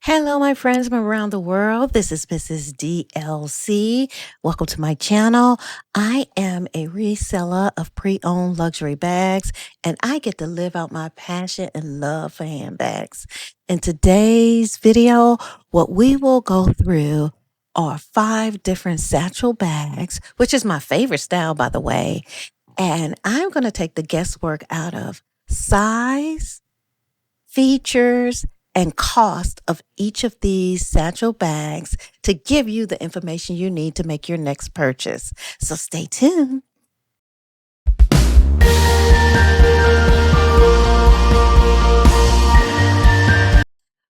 Hello, my friends from around the world. This is Mrs. DLC. Welcome to my channel. I am a reseller of pre-owned luxury bags, and I get to live out my passion and love for handbags. In today's video, what we will go through are 5 different satchel bags, which is my favorite style, by the way. And I'm going to take the guesswork out of size, features, and cost of each of these satchel bags to give you the information you need to make your next purchase. So stay tuned.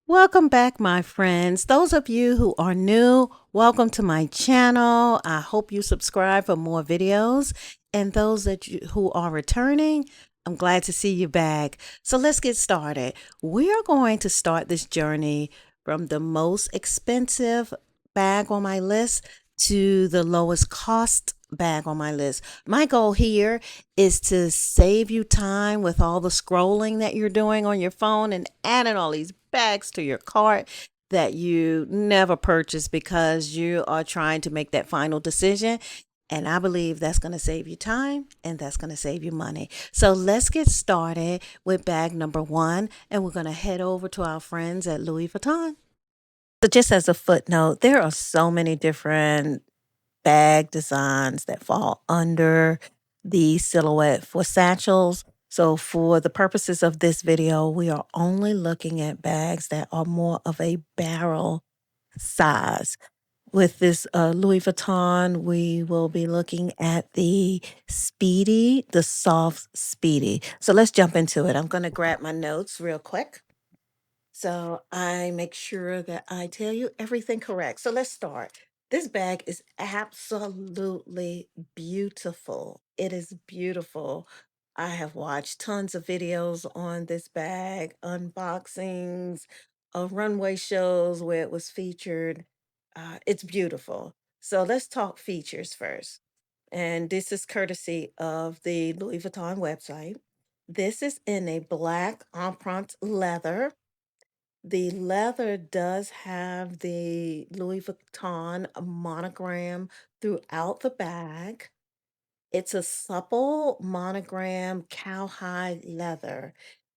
Welcome back, my friends. Those of you who are new, welcome to my channel. I hope you subscribe for more videos. And those who are returning, I'm glad to see you back. So let's get started. We are going to start this journey from the most expensive bag on my list to the lowest cost bag on my list. My goal here is to save you time with all the scrolling that you're doing on your phone and adding all these bags to your cart that you never purchase because you are trying to make that final decision. And I believe that's going to save you time and that's going to save you money. So let's get started with bag number 1, and we're going to head over to our friends at Louis Vuitton. So just as a footnote, there are so many different bag designs that fall under the silhouette for satchels. So for the purposes of this video, we are only looking at bags that are more of a barrel size. With this Louis Vuitton, we will be looking at the Speedy, the soft Speedy. So let's jump into it. I'm going to grab my notes real quick, so I make sure that I tell you everything correct. So let's start. This bag is absolutely beautiful. It is beautiful. I have watched tons of videos on this bag, unboxings, runway shows where it was featured. It's beautiful. So let's talk features first. And this is courtesy of the Louis Vuitton website. This is in a black empreinte leather. The leather does have the Louis Vuitton monogram throughout the bag. It's a supple monogram cowhide leather.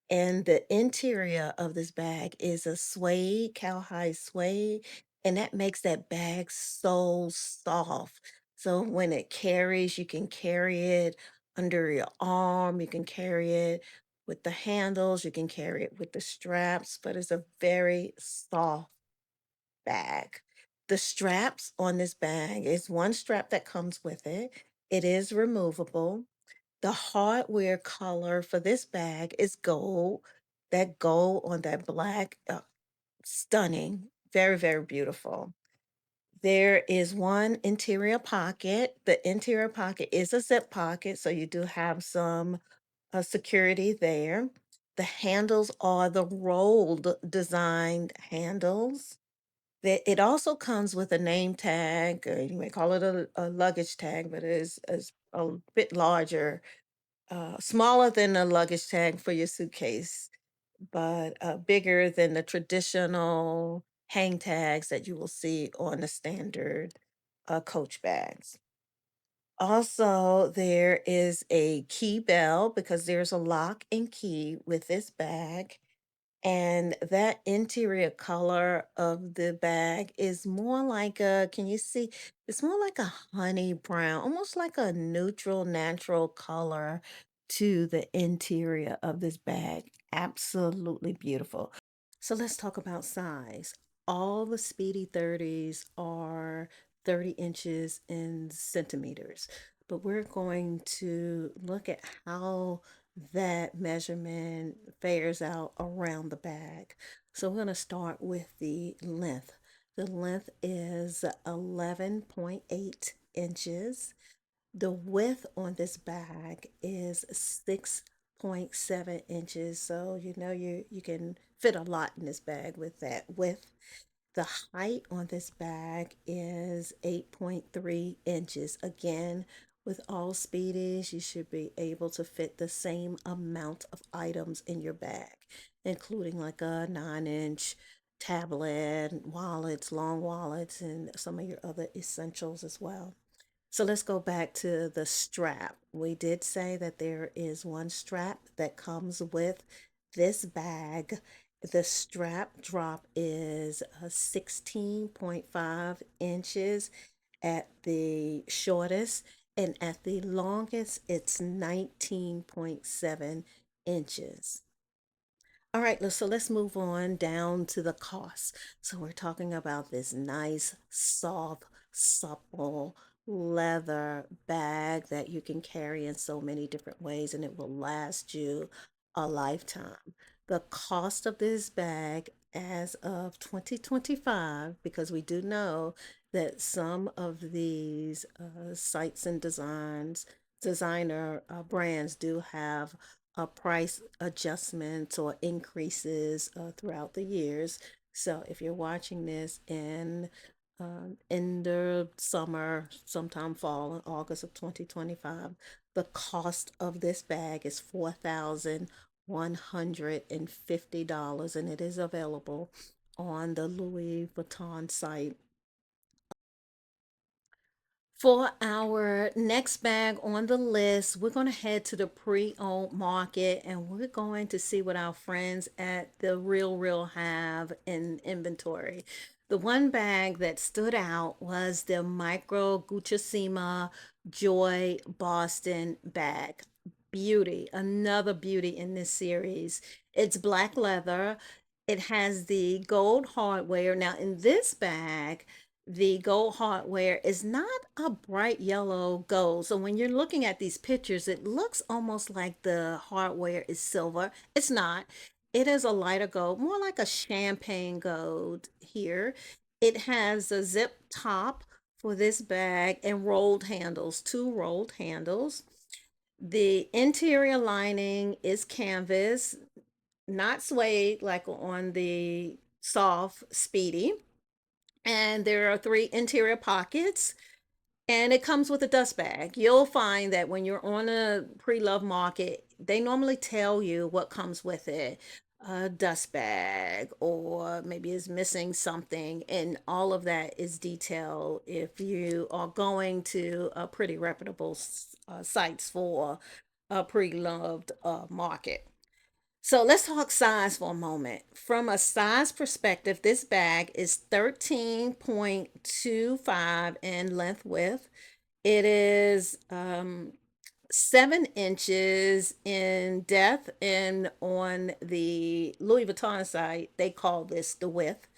And the interior of this bag is a suede, cowhide suede, and that makes that bag so soft. So when it carries, you can carry it under your arm, you can carry it with the handles, you can carry it with the straps, but it's a very soft bag. The straps on this bag is one strap that comes with it. It is removable. The hardware color for this bag is gold. That gold on that black, stunning, very, very beautiful. There is one interior pocket. The interior pocket is a zip pocket, so you do have some security there. The handles are the rolled designed handles. It also comes with a name tag, or you may call it a luggage tag, but is a bit larger, smaller than a luggage tag for your suitcase, but bigger than the traditional hang tags that you will see on the standard Coach bags. Also, there is a key bell because there's a lock and key with this bag. And that interior color of the bag is more like can you see? It's more like a honey brown, almost like a neutral, natural color to the interior of this bag. Absolutely beautiful. So let's talk about size. All the Speedy 30s are 30 inches in centimeters, but we're going to look at how that measurement fares out around the bag. So we're going to start with the length. The length is 11.8 inches. The width on this bag is 6.7 inches. So you can fit a lot in this bag with that width. The height on this bag is 8.3 inches. Again, with all speedies, you should be able to fit the same amount of items in your bag, including like a 9-inch tablet, wallets, long wallets, and some of your other essentials as well. So let's go back to the strap. We did say that there is one strap that comes with this bag. The strap drop is 16.5 inches at the shortest, and at the longest, it's 19.7 inches. All right, so let's move on down to the cost. So we're talking about this nice, soft, supple leather bag that you can carry in so many different ways and it will last you a lifetime. The cost of this bag as of 2025, because we do know that some of these sites and designer brands do have price adjustments or increases throughout the years. So if you're watching this in the summer, sometime fall in August of 2025, the cost of this bag is $4,150 and it is available on the Louis Vuitton site. For our next bag on the list, we're going to head to the pre-owned market and we're going to see what our friends at the Real Real have in inventory. The one bag that stood out was the Micro Guccisima Joy Boston bag. Beauty, another beauty in this series. It's black leather. It has the gold hardware. Now, in this bag, the gold hardware is not a bright yellow gold. So when you're looking at these pictures, it looks almost like the hardware is silver. It's not. It is a lighter gold, more like a champagne gold here. It has a zip top for this bag and rolled handles, two rolled handles. The interior lining is canvas, not suede like on the soft Speedy. And there are three interior pockets, and it comes with a dust bag. You'll find that when you're on a pre-love market, they normally tell you what comes with it. A dust bag, or maybe is missing something, and all of that is detailed if you are going to a pretty reputable sites for a pre-loved market. So let's talk size for a moment. From a size perspective, this bag is 13.25 in length width. It is 7 inches in depth, and on the Louis Vuitton site, they call this the width.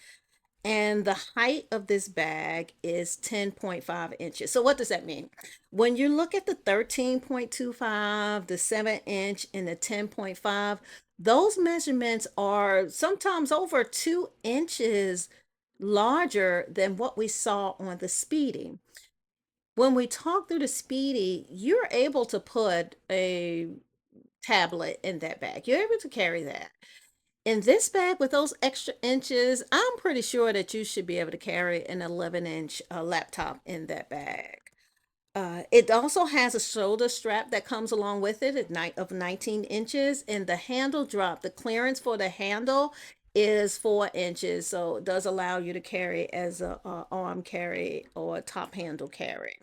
And the height of this bag is 10.5 inches. So what does that mean? When you look at the 13.25, the 7 inch, and the 10.5, those measurements are sometimes over 2 inches larger than what we saw on the Speedy. When we talk through the Speedy, you're able to put a tablet in that bag. You're able to carry that. In this bag with those extra inches, I'm pretty sure that you should be able to carry an 11-inch laptop in that bag. It also has a shoulder strap that comes along with it at night of 19 inches, and the handle drop, the clearance for the handle is 4 inches, so it does allow you to carry as a arm carry or a top handle carry.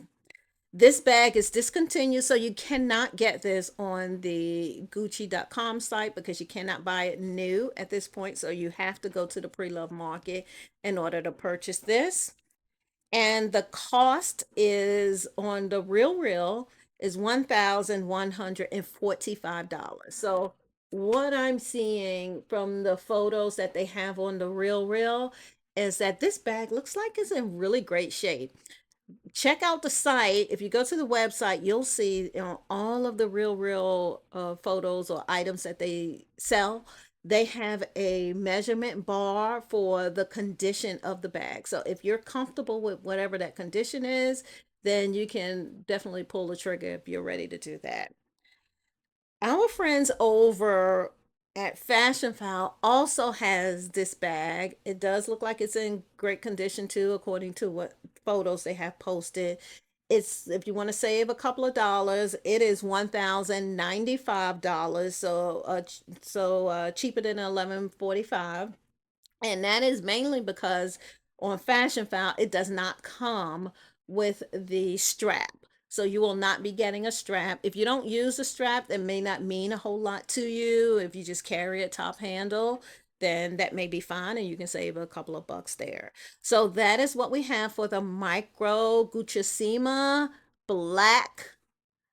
This bag is discontinued, so you cannot get this on the Gucci.com site because you cannot buy it new at this point. So you have to go to the pre-love market in order to purchase this. And the cost is on the Real Real is $1,145. So what I'm seeing from the photos that they have on the Real Real is that this bag looks like it's in really great shape. Check out the site. If you go to the website, you'll see, all of the real photos or items that they sell. They have a measurement bar for the condition of the bag. So if you're comfortable with whatever that condition is, then you can definitely pull the trigger if you're ready to do that. Our friends over at Fashion File also has this bag. It does look like it's in great condition too, according to what photos they have posted. It's, if you want to save a couple of dollars, it is $1,095. So cheaper than 11.45. And that is mainly because on Fashion File, it does not come with the strap. So you will not be getting a strap. If you don't use a strap, that may not mean a whole lot to you. If you just carry a top handle, then that may be fine and you can save a couple of bucks there. So that is what we have for the Micro Guccisima black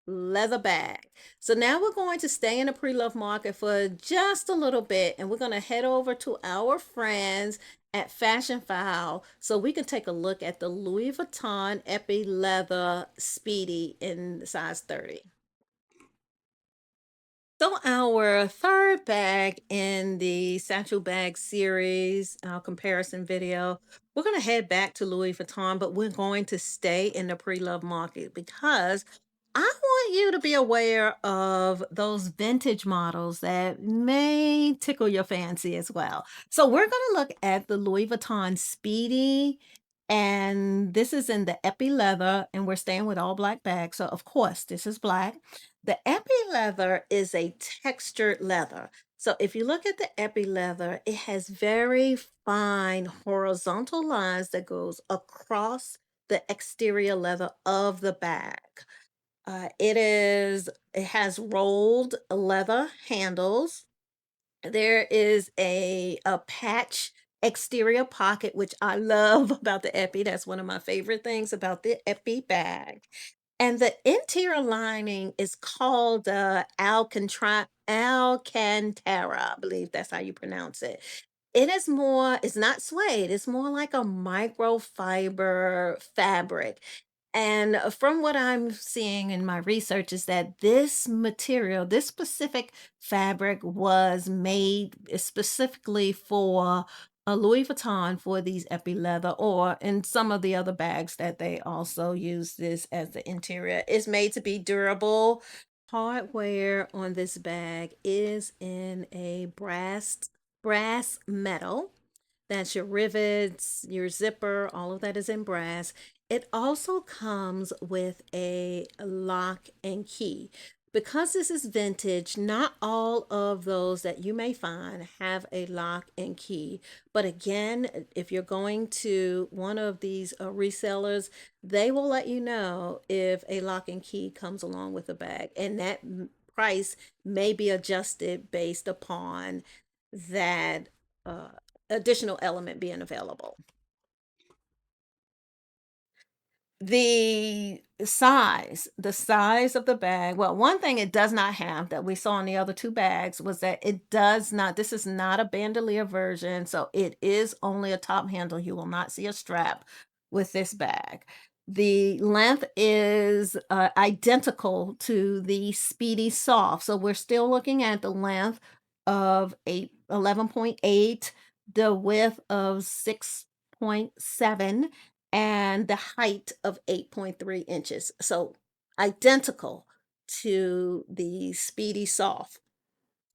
leather bag. So now we're going to stay in the pre-love market for just a little bit and we're going to head over to our friends at Fashion File so we can take a look at the Louis Vuitton Epi Leather Speedy in size 30. So our third bag in the Satchel bag series, our comparison video, we're going to head back to Louis Vuitton, but we're going to stay in the pre-love market because I want you to be aware of those vintage models that may tickle your fancy as well. So we're going to look at the Louis Vuitton Speedy, and this is in the Epi leather, and we're staying with all black bags. So of course, this is black. The epi leather is a textured leather. So if you look at the epi leather, it has very fine horizontal lines that goes across the exterior leather of the bag. It has rolled leather handles. There is a patch exterior pocket, which I love about the epi. That's one of my favorite things about the epi bag. And the interior lining is called Alcantara, I believe that's how you pronounce it. It is more, it's not suede, it's more like a microfiber fabric. And from what I'm seeing in my research is that this material, this specific fabric was made specifically for a Louis Vuitton for these epi leather, or in some of the other bags that they also use this as the interior. It's made to be durable. Hardware on this bag is in a brass metal. That's your rivets, your zipper, all of that is in brass. It also comes with a lock and key. Because this is vintage, not all of those that you may find have a lock and key. But again, if you're going to one of these resellers, they will let you know if a lock and key comes along with a bag. And that price may be adjusted based upon that uh, additional element being available. The size of the bag. Well, one thing it does not have that we saw in the other two bags was that it does not, this is not a bandolier version, so it is only a top handle. You will not see a strap with this bag. The length is identical to the Speedy Soft, so we're still looking at the length of 11.8, the width of 6.7, and the height of 8.3 inches. So identical to the Speedy Soft.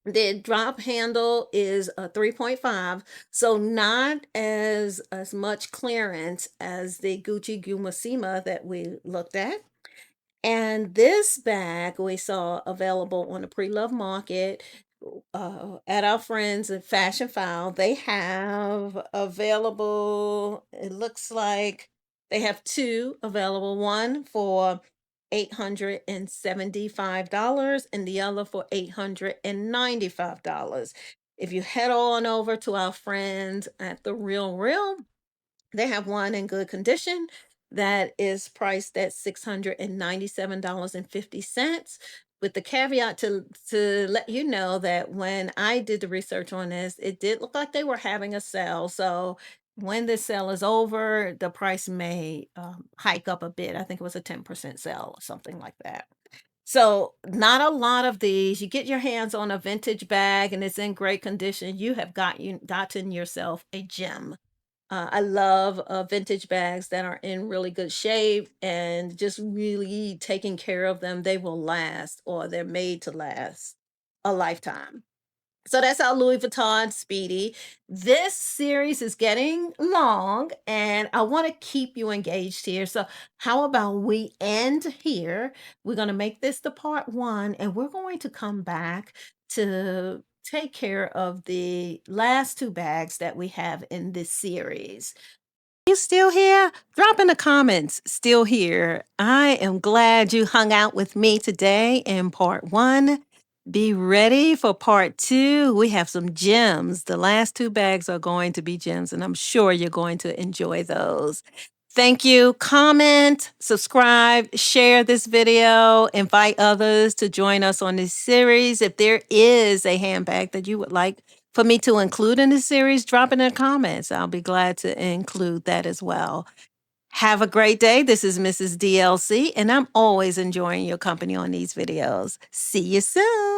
The drop handle is a 3.5, so not as much clearance as the Gucci Gumasima that we looked at. And this bag we saw available on the pre-love market at our friends at Fashion File. They have available, it looks like they have two available, one for $875 and the other for $895. If you head on over to our friends at The Real Real, they have one in good condition that is priced at $697.50, with the caveat to let you know that when I did the research on this, it did look like they were having a sale. So when this sale is over, the price may hike up a bit. I think it was a 10% sale or something like that. So not a lot of these. You get your hands on a vintage bag and it's in great condition, you have gotten yourself a gem. I love vintage bags that are in really good shape and just really taking care of them. They will last, or they're made to last a lifetime. So that's our Louis Vuitton Speedy. This series is getting long and I want to keep you engaged here. So, how about we end here? We're going to make this the part one and we're going to come back to take care of the last two bags that we have in this series. You still here? Drop in the comments, still here. I am glad you hung out with me today in part one. Be ready for part two. We have some gems. The last two bags are going to be gems, and I'm sure you're going to enjoy those. Thank you. Comment, subscribe, share this video, invite others to join us on this series. If there is a handbag that you would like for me to include in the series, drop in the comments. I'll be glad to include that as well. Have a great day. This is Mrs. DLC, and I'm always enjoying your company on these videos. See you soon.